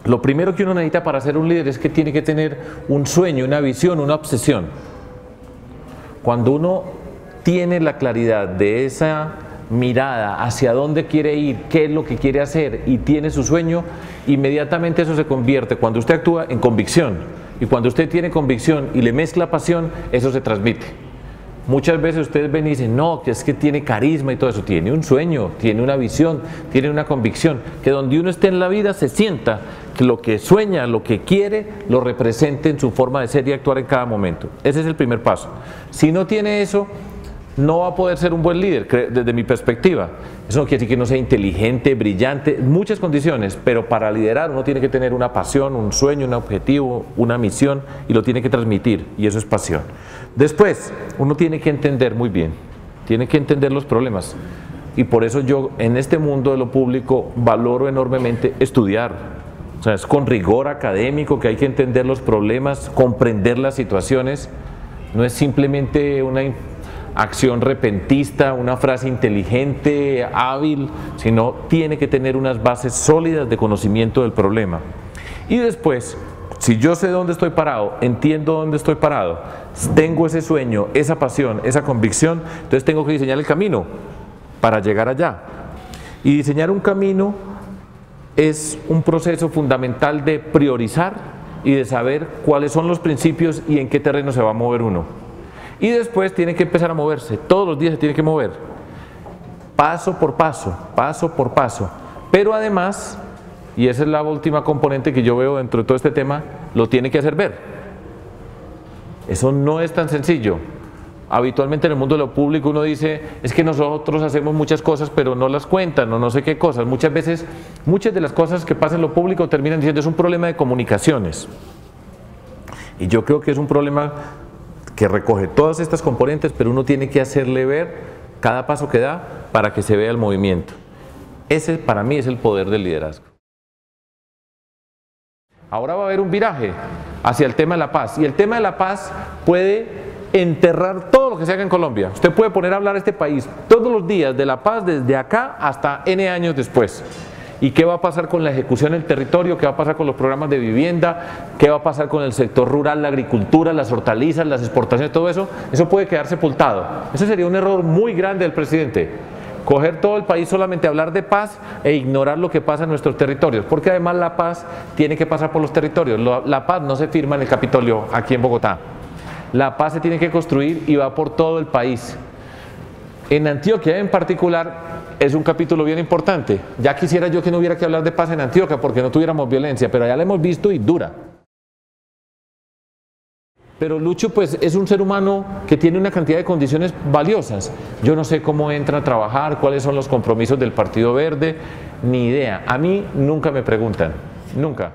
Lo primero que uno necesita para ser un líder es que tiene que tener un sueño, una visión, una obsesión. Cuando uno tiene la claridad de esa mirada hacia dónde quiere ir, qué es lo que quiere hacer y tiene su sueño, inmediatamente eso se convierte, cuando usted actúa, en convicción. Y cuando usted tiene convicción y le mezcla pasión, eso se transmite. Muchas veces ustedes ven y dicen, no, que es que tiene carisma y todo eso. Tiene un sueño, tiene una visión, tiene una convicción, que donde uno esté en la vida se sienta que lo que sueña, lo que quiere, lo represente en su forma de ser y actuar en cada momento. Ese es el primer paso. Si no tiene eso, no va a poder ser un buen líder, desde mi perspectiva. Eso no quiere decir que no sea inteligente, brillante, muchas condiciones, pero para liderar uno tiene que tener una pasión, un sueño, un objetivo, una misión, y lo tiene que transmitir, y eso es pasión. Después, uno tiene que entender muy bien, tiene que entender los problemas, y por eso yo en este mundo de lo público valoro enormemente estudiar. O sea, es con rigor académico que hay que entender los problemas, comprender las situaciones, no es simplemente una acción repentista, una frase inteligente, hábil, sino tiene que tener unas bases sólidas de conocimiento del problema. Y después, si yo sé dónde estoy parado, entiendo dónde estoy parado, tengo ese sueño, esa pasión, esa convicción, entonces tengo que diseñar el camino para llegar allá. Y diseñar un camino es un proceso fundamental de priorizar y de saber cuáles son los principios y en qué terreno se va a mover uno. Y después tiene que empezar a moverse, todos los días se tiene que mover, paso por paso, paso por paso. Pero además, y esa es la última componente que yo veo dentro de todo este tema, lo tiene que hacer ver. Eso no es tan sencillo. Habitualmente en el mundo de lo público uno dice, es que nosotros hacemos muchas cosas pero no las cuentan o no sé qué cosas. Muchas veces, muchas de las cosas que pasan en lo público terminan diciendo es un problema de comunicaciones. Y yo creo que es un problema que recoge todas estas componentes, pero uno tiene que hacerle ver cada paso que da para que se vea el movimiento. Ese para mí es el poder del liderazgo. Ahora va a haber un viraje hacia el tema de la paz, y el tema de la paz puede enterrar todo lo que se haga en Colombia. Usted puede poner a hablar a este país todos los días de la paz desde acá hasta N años después. ¿Y qué va a pasar con la ejecución del territorio? ¿Qué va a pasar con los programas de vivienda? ¿Qué va a pasar con el sector rural, la agricultura, las hortalizas, las exportaciones, todo eso? Eso puede quedar sepultado. Ese sería un error muy grande del presidente. Coger todo el país solamente a hablar de paz e ignorar lo que pasa en nuestros territorios. Porque además la paz tiene que pasar por los territorios. La paz no se firma en el Capitolio, aquí en Bogotá. La paz se tiene que construir y va por todo el país. En Antioquia en particular es un capítulo bien importante. Ya quisiera yo que no hubiera que hablar de paz en Antioquia porque no tuviéramos violencia, pero allá la hemos visto y dura. Pero Lucho pues es un ser humano que tiene una cantidad de condiciones valiosas. Yo no sé cómo entra a trabajar, cuáles son los compromisos del Partido Verde, ni idea. A mí nunca me preguntan, nunca.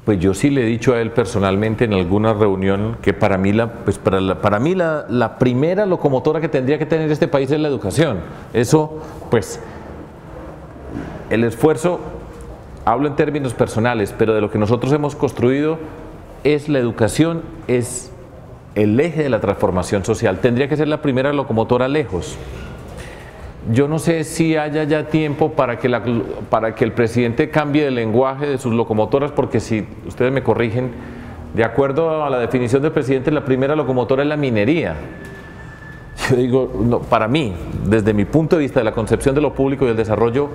Pues yo sí le he dicho a él personalmente en alguna reunión que para mí la primera locomotora que tendría que tener este país es la educación. Eso, pues, el esfuerzo, hablo en términos personales, pero de lo que nosotros hemos construido es la educación, es el eje de la transformación social. Tendría que ser la primera locomotora lejos. Yo no sé si haya ya tiempo para que el presidente cambie el lenguaje de sus locomotoras, porque si ustedes me corrigen, de acuerdo a la definición del presidente, la primera locomotora es la minería. Yo digo, no, para mí, desde mi punto de vista de la concepción de lo público y el desarrollo,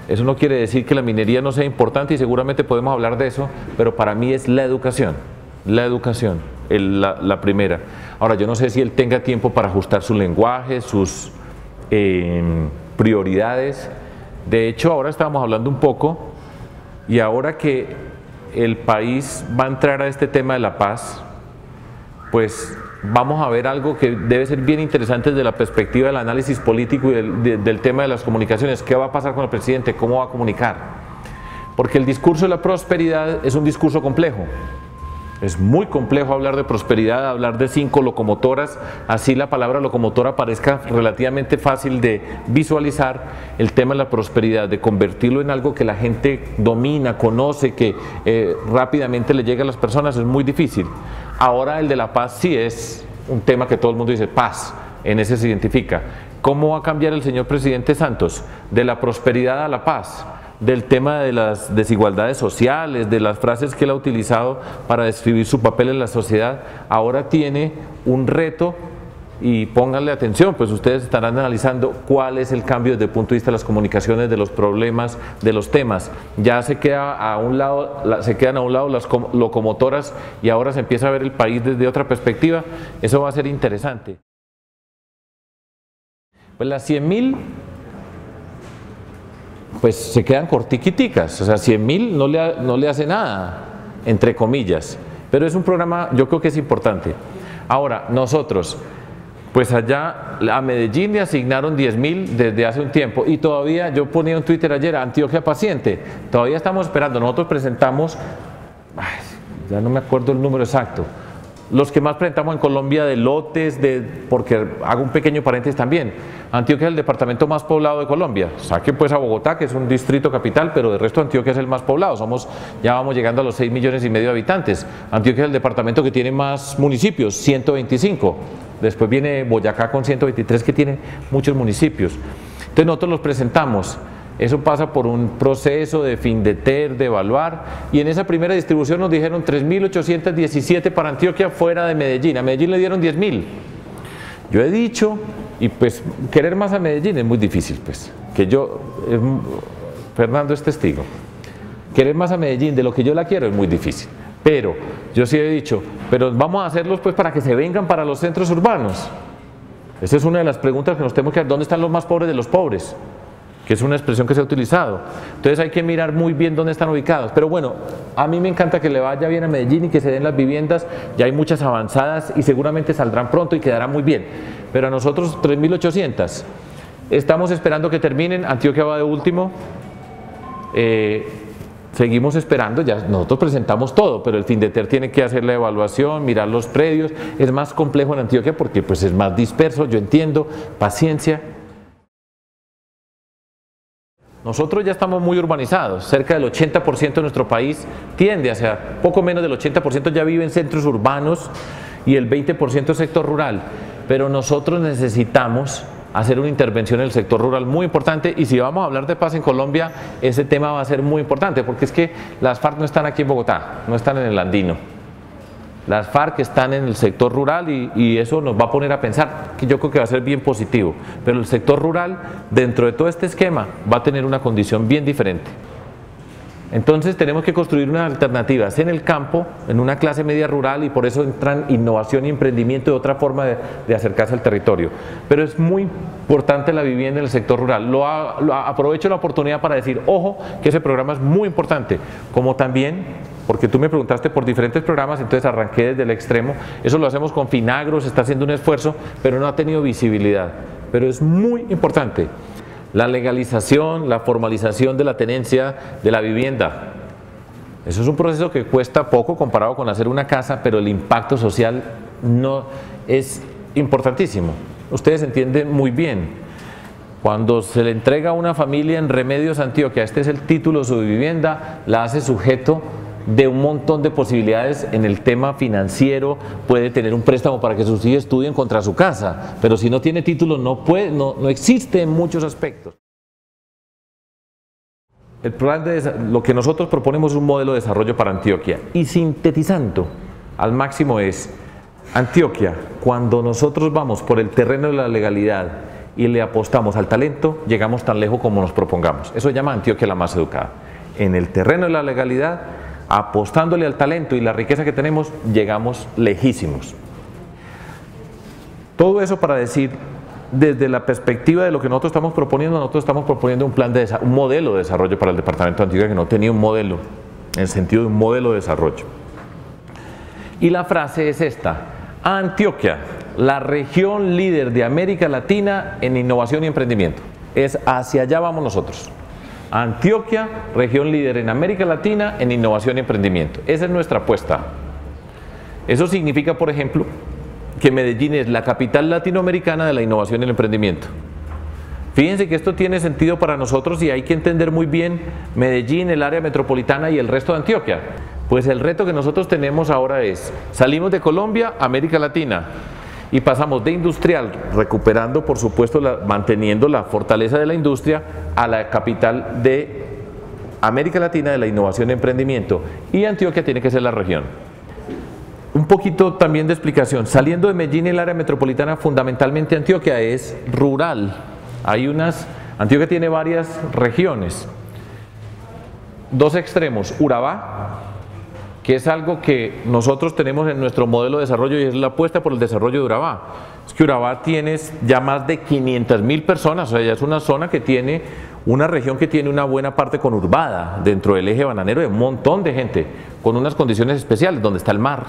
eso no quiere decir que la minería no sea importante y seguramente podemos hablar de eso, pero para mí es la educación, la primera. Ahora, yo no sé si él tenga tiempo para ajustar su lenguaje, sus prioridades. De hecho, ahora estábamos hablando un poco, y ahora que el país va a entrar a este tema de la paz, pues vamos a ver algo que debe ser bien interesante desde la perspectiva del análisis político y del tema de las comunicaciones. ¿Qué va a pasar con el presidente? ¿Cómo va a comunicar? Porque el discurso de la prosperidad es un discurso complejo. Es muy complejo hablar de prosperidad, hablar de 5 locomotoras, así la palabra locomotora parezca relativamente fácil de visualizar. El tema de la prosperidad, de convertirlo en algo que la gente domina, conoce, que rápidamente le llega a las personas, es muy difícil. Ahora el de la paz sí es un tema que todo el mundo dice, paz, en ese se identifica. ¿Cómo va a cambiar el señor presidente Santos? De la prosperidad a la paz. del tema de las desigualdades sociales, de las frases que él ha utilizado para describir su papel en la sociedad, ahora tiene un reto. Y pónganle atención, pues ustedes estarán analizando cuál es el cambio desde el punto de vista de las comunicaciones, de los problemas, de los temas. Ya se queda a un lado, se quedan a un lado las locomotoras y ahora se empieza a ver el país desde otra perspectiva. Eso va a ser interesante. Pues las 100.000, pues se quedan cortiquiticas, o sea, 100.000 no le hace nada, entre comillas, pero es un programa, yo creo que es importante. Ahora, nosotros, pues allá a Medellín le asignaron 10.000 desde hace un tiempo y todavía, yo ponía un Twitter ayer, Antioquia paciente, todavía estamos esperando. Nosotros presentamos, ya no me acuerdo el número exacto, los que más presentamos en Colombia de lotes, porque hago un pequeño paréntesis también, Antioquia es el departamento más poblado de Colombia, saque pues a Bogotá, que es un distrito capital, pero de resto Antioquia es el más poblado, ya vamos llegando a los 6,5 millones de habitantes. Antioquia es el departamento que tiene más municipios, 125, después viene Boyacá con 123, que tiene muchos municipios. Entonces nosotros los presentamos. Eso pasa por un proceso de FINDETER, de evaluar, y en esa primera distribución nos dijeron 3.817 para Antioquia fuera de Medellín. A Medellín le dieron 10.000. Yo he dicho, y pues querer más a Medellín es muy difícil, pues, Fernando es testigo, querer más a Medellín de lo que yo la quiero es muy difícil, pero yo sí he dicho, pero vamos a hacerlos pues para que se vengan para los centros urbanos. Esa es una de las preguntas que nos tenemos que hacer, ¿dónde están los más pobres de los pobres? Que es una expresión que se ha utilizado. Entonces hay que mirar muy bien dónde están ubicados. Pero bueno, a mí me encanta que le vaya bien a Medellín y que se den las viviendas. Ya hay muchas avanzadas y seguramente saldrán pronto y quedará muy bien. Pero a nosotros 3.800. Estamos esperando que terminen. Antioquia va de último. Seguimos esperando. Ya nosotros presentamos todo, pero el FINDETER tiene que hacer la evaluación, mirar los predios. Es más complejo en Antioquia porque pues, es más disperso, yo entiendo. Paciencia. Nosotros ya estamos muy urbanizados, cerca del 80% de nuestro país tiende hacia, poco menos del 80% ya vive en centros urbanos y el 20% es sector rural, pero nosotros necesitamos hacer una intervención en el sector rural muy importante y si vamos a hablar de paz en Colombia, ese tema va a ser muy importante porque es que las FARC no están aquí en Bogotá, no están en el Andino. Las FARC están en el sector rural y eso nos va a poner a pensar, que yo creo que va a ser bien positivo, pero el sector rural dentro de todo este esquema va a tener una condición bien diferente. Entonces tenemos que construir unas alternativas en el campo, en una clase media rural y por eso entran innovación y emprendimiento de otra forma de acercarse al territorio. Pero es muy importante la vivienda en el sector rural. Aprovecho la oportunidad para decir, ojo, que ese programa es muy importante, como también, porque tú me preguntaste por diferentes programas, entonces arranqué desde el extremo, eso lo hacemos con Finagro, se está haciendo un esfuerzo, pero no ha tenido visibilidad, pero es muy importante. La legalización, la formalización de la tenencia de la vivienda. Eso es un proceso que cuesta poco comparado con hacer una casa, pero el impacto social no es importantísimo. Ustedes entienden muy bien. Cuando se le entrega a una familia en Remedios Antioquia, este es el título de su vivienda, la hace sujeto de un montón de posibilidades en el tema financiero, puede tener un préstamo para que sus hijos estudien contra su casa, pero si no tiene título no existe en muchos aspectos. El plan lo que nosotros proponemos es un modelo de desarrollo para Antioquia y sintetizando al máximo es, Antioquia, cuando nosotros vamos por el terreno de la legalidad y le apostamos al talento, llegamos tan lejos como nos propongamos. Eso se llama Antioquia la más educada. En el terreno de la legalidad, apostándole al talento y la riqueza que tenemos, llegamos lejísimos. Todo eso para decir, desde la perspectiva de lo que nosotros estamos proponiendo un modelo de desarrollo para el departamento de Antioquia que no tenía un modelo, en el sentido de un modelo de desarrollo. Y la frase es esta: Antioquia, la región líder de América Latina en innovación y emprendimiento. Es hacia allá vamos nosotros. Antioquia, región líder en América Latina en innovación y emprendimiento. Esa es nuestra apuesta. Eso significa, por ejemplo, que Medellín es la capital latinoamericana de la innovación y el emprendimiento. Fíjense que esto tiene sentido para nosotros y hay que entender muy bien Medellín, el área metropolitana y el resto de Antioquia. Pues el reto que nosotros tenemos ahora es, salimos de Colombia a América Latina y pasamos de industrial, recuperando por supuesto, manteniendo la fortaleza de la industria, a la capital de América Latina de la innovación y emprendimiento, y Antioquia tiene que ser la región. Un poquito también de explicación, saliendo de Medellín y el área metropolitana, fundamentalmente Antioquia es rural. Antioquia tiene varias regiones, dos extremos, Urabá, que es algo que nosotros tenemos en nuestro modelo de desarrollo y es la apuesta por el desarrollo de Urabá. Es que Urabá tiene ya más de 500.000 personas, o sea, ya es una zona que tiene, una región que tiene una buena parte conurbada dentro del eje bananero de un montón de gente, con unas condiciones especiales, donde está el mar.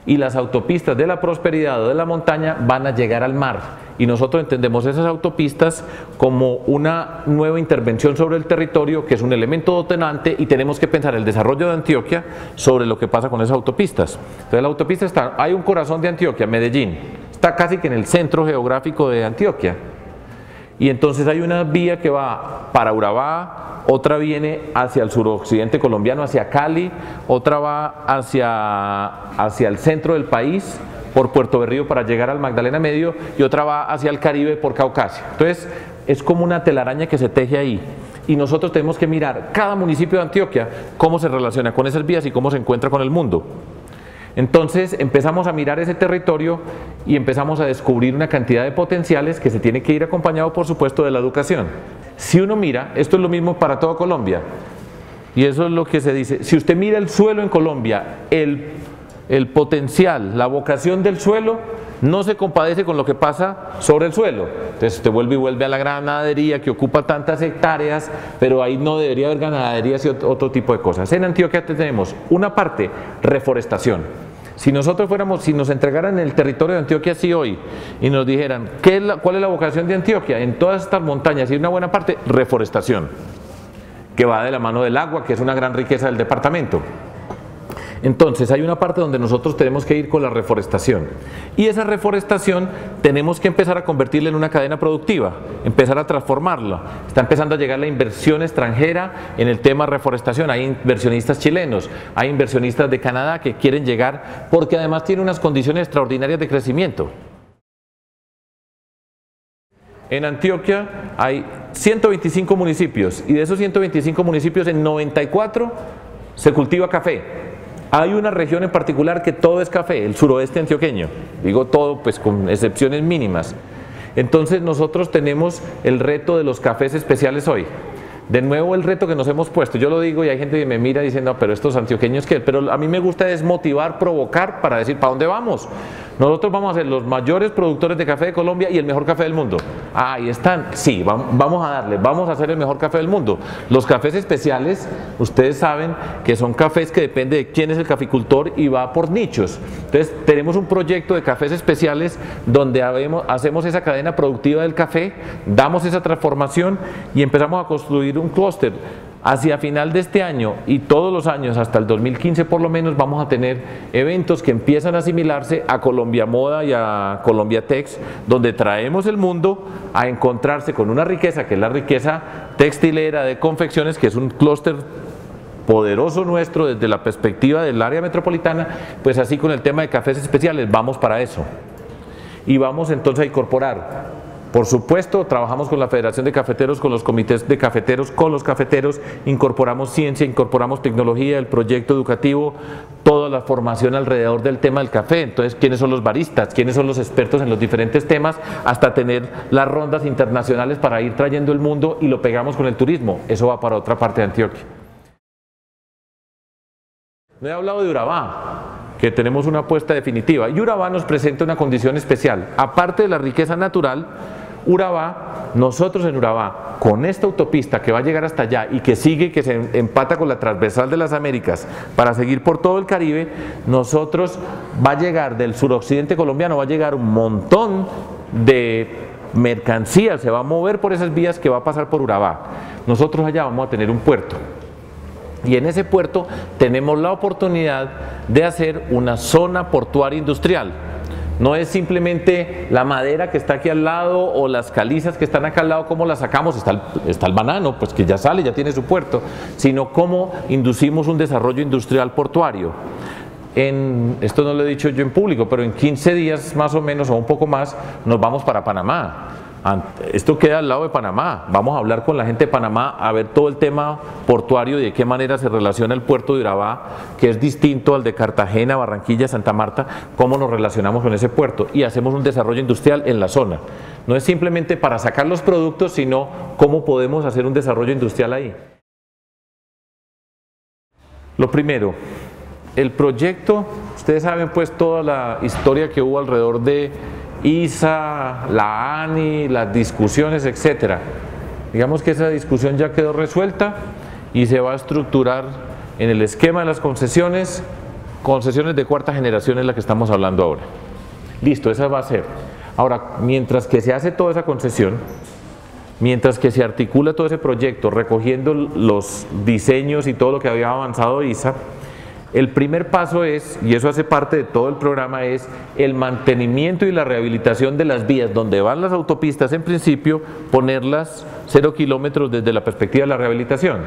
Y las autopistas de la prosperidad o de la montaña van a llegar al mar. Y nosotros entendemos esas autopistas como una nueva intervención sobre el territorio, que es un elemento detonante, y tenemos que pensar el desarrollo de Antioquia sobre lo que pasa con esas autopistas. Entonces la autopista hay un corazón de Antioquia, Medellín, está casi que en el centro geográfico de Antioquia. Y entonces hay una vía que va para Urabá, otra viene hacia el suroccidente colombiano, hacia Cali, otra va hacia el centro del país, por Puerto Berrío para llegar al Magdalena Medio, y otra va hacia el Caribe por Caucasia. Entonces es como una telaraña que se teje ahí. Y nosotros tenemos que mirar cada municipio de Antioquia, cómo se relaciona con esas vías y cómo se encuentra con el mundo. Entonces empezamos a mirar ese territorio y empezamos a descubrir una cantidad de potenciales que se tiene que ir acompañado, por supuesto, de la educación. Si uno mira, esto es lo mismo para toda Colombia, y eso es lo que se dice, si usted mira el suelo en Colombia, el potencial, la vocación del suelo no se compadece con lo que pasa sobre el suelo. Entonces usted vuelve a la ganadería que ocupa tantas hectáreas, pero ahí no debería haber ganadería, sino otro tipo de cosas. En Antioquia tenemos una parte, reforestación. Si nos entregaran el territorio de Antioquia así hoy y nos dijeran cuál es la vocación de Antioquia en todas estas montañas, y una buena parte, reforestación, que va de la mano del agua, que es una gran riqueza del departamento. Entonces hay una parte donde nosotros tenemos que ir con la reforestación, y esa reforestación tenemos que empezar a convertirla en una cadena productiva, empezar a transformarla. Está empezando a llegar la inversión extranjera en el tema reforestación, hay inversionistas chilenos, hay inversionistas de Canadá que quieren llegar porque además tiene unas condiciones extraordinarias de crecimiento. En Antioquia hay 125 municipios, y de esos 125 municipios en 94 se cultiva café. Hay una región en particular que todo es café, el suroeste antioqueño, digo todo pues con excepciones mínimas. Entonces nosotros tenemos el reto de los cafés especiales hoy. De nuevo el reto que nos hemos puesto, yo lo digo y hay gente que me mira diciendo, pero estos antioqueños ¿qué? Pero a mí me gusta desmotivar, provocar para decir, ¿para dónde vamos? Nosotros vamos a ser los mayores productores de café de Colombia y el mejor café del mundo. Ah, ahí están, sí, vamos a darle, vamos a hacer el mejor café del mundo. Los cafés especiales, ustedes saben que son cafés que depende de quién es el caficultor y va por nichos. Entonces tenemos un proyecto de cafés especiales donde hacemos esa cadena productiva del café, damos esa transformación y empezamos a construir un clúster. Hacia final de este año y todos los años hasta el 2015 por lo menos vamos a tener eventos que empiezan a asimilarse a Colombia Moda y a Colombia Tex, donde traemos el mundo a encontrarse con una riqueza que es la riqueza textilera de confecciones, que es un clúster poderoso nuestro desde la perspectiva del área metropolitana. Pues así con el tema de cafés especiales vamos para eso y vamos entonces a incorporar. Por supuesto, trabajamos con la Federación de Cafeteros, con los comités de cafeteros, con los cafeteros, incorporamos ciencia, incorporamos tecnología, el proyecto educativo, toda la formación alrededor del tema del café. Entonces, ¿quiénes son los baristas? ¿Quiénes son los expertos en los diferentes temas? Hasta tener las rondas internacionales para ir trayendo el mundo, y lo pegamos con el turismo. Eso va para otra parte de Antioquia. No he hablado de Urabá, que tenemos una apuesta definitiva, y Urabá nos presenta una condición especial. Aparte de la riqueza natural, Urabá, nosotros en Urabá, con esta autopista que va a llegar hasta allá y que sigue, que se empata con la transversal de las Américas para seguir por todo el Caribe, nosotros va a llegar del suroccidente colombiano, va a llegar un montón de mercancías, se va a mover por esas vías que va a pasar por Urabá. Nosotros allá vamos a tener un puerto. Y en ese puerto tenemos la oportunidad de hacer una zona portuaria industrial. No es simplemente la madera que está aquí al lado o las calizas que están acá al lado, cómo las sacamos, está el banano, pues que ya sale, ya tiene su puerto, sino cómo inducimos un desarrollo industrial portuario. Esto no lo he dicho yo en público, pero en 15 días más o menos, o un poco más, nos vamos para Panamá. Esto queda al lado de Panamá. Vamos a hablar con la gente de Panamá a ver todo el tema portuario y de qué manera se relaciona el puerto de Urabá, que es distinto al de Cartagena, Barranquilla, Santa Marta, cómo nos relacionamos con ese puerto y hacemos un desarrollo industrial en la zona. No es simplemente para sacar los productos, sino cómo podemos hacer un desarrollo industrial ahí. Lo primero, el proyecto, ustedes saben pues toda la historia que hubo alrededor de ISA, la ANI, las discusiones, etcétera. Digamos que esa discusión ya quedó resuelta y se va a estructurar en el esquema de las concesiones. Concesiones de cuarta generación es la que estamos hablando ahora. Listo, esa va a ser. Ahora, mientras que se hace toda esa concesión, mientras que se articula todo ese proyecto, recogiendo los diseños y todo lo que había avanzado ISA, el primer paso es, y eso hace parte de todo el programa, es el mantenimiento y la rehabilitación de las vías donde van las autopistas, en principio, ponerlas 0 kilómetros desde la perspectiva de la rehabilitación.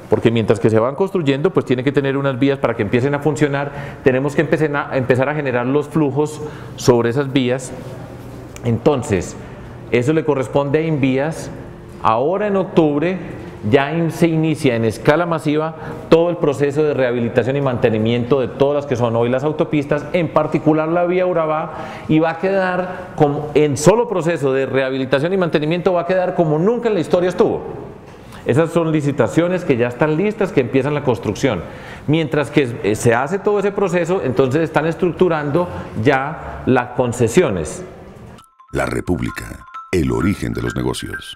Porque mientras que se van construyendo, pues tiene que tener unas vías para que empiecen a funcionar, tenemos que empezar a generar los flujos sobre esas vías. Entonces, eso le corresponde a Invías. Ahora en octubre ya se inicia en escala masiva todo el proceso de rehabilitación y mantenimiento de todas las que son hoy las autopistas, en particular la vía Urabá, y va a quedar como en solo proceso de rehabilitación y mantenimiento, va a quedar como nunca en la historia estuvo. Esas son licitaciones que ya están listas, que empiezan la construcción. Mientras que se hace todo ese proceso, entonces están estructurando ya las concesiones. La República, el origen de los negocios.